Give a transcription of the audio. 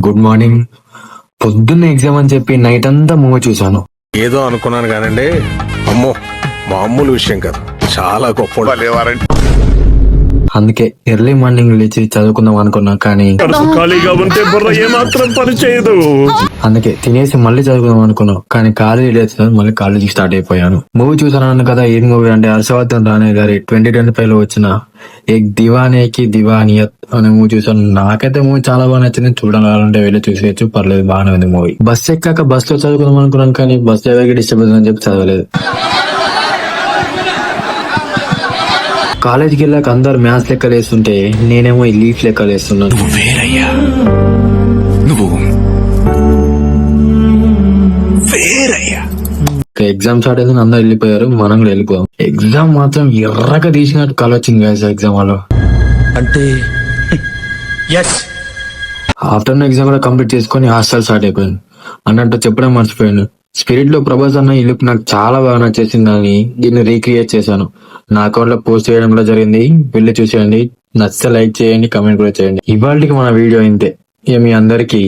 Good morning. పొద్దున్న exam అని చెప్పి నైట్ అంతా మూవీ చూసాను. ఏదో అనుకున్నాను కానండి, అమ్మో మామూలు విషయం కాదు, చాలా గొప్ప. అందుకే ఎర్లీ మార్నింగ్ లేచి చదువుకుందాం అనుకున్నా, కానీ ఖాళీగా ఉంటే బుర్ర ఏమాత్రం పని చేయదు. అందుకే తినేసి మళ్ళీ చదువుకుందాం అనుకున్నాం, కానీ కాలేజీ లేదు, మళ్ళీ కాలేజీ స్టార్ట్ అయిపోయాను. మూవీ చూసాను కదా. ఏం మూవీ అంటే హర్షవర్ధన్ రానే గారి 2025 లో వచ్చిన ఏక్ దివానేకి దివానియత్ అనే మూవీ చూసాను. నాకైతే మూవీ చాలా బాగా నచ్చింది. చూడాలంటే వెళ్ళి చూసేయచ్చు, పర్లేదు, బాగానే ఉంది మూవీ. బస్ ఎక్కాక బస్ లో చదువుకుందాం అనుకున్నాను, కానీ బస్ ఎవరికి డిస్టర్బ్ అవుతుందని చెప్పి చదవలేదు. కాలేజీకి వెళ్ళాక అందరు మ్యాథ్స్ లెక్కలు వేస్తుంటే నేనేమో ఈ లీఫ్ లెక్కలు వేస్తున్నాను. ఎగ్జామ్ స్టార్ట్ అయితే అందరు వెళ్ళిపోయారు, మనం కూడా వెళ్ళిపోయాం. ఎగ్జామ్ మాత్రం ఎర్రగా తీసినట్టు కళ వచ్చింది ఎగ్జామ్ హాల్లో. అంటే ఆఫ్టర్నూన్ ఎగ్జామ్ కూడా కంప్లీట్ చేసుకుని హాస్టల్ స్టార్ట్ అయిపోయాను. అన్నట్టు చెప్పడం మర్చిపోయాను. స్పిరిట్ లో ప్రభాస్ అన్న ఈ లుక్ నాకు చాలా బాగా నచ్చేసిందని దీన్ని రీక్రియేట్ చేశాను. నా అకౌంట్ లో పోస్ట్ చేయడం కూడా జరిగింది. వెళ్ళి చూసేయండి. నచ్చితే లైక్ చేయండి, కమెంట్ కూడా చేయండి. ఇవాళకి మన వీడియో ఇంతే. మీ అందరికి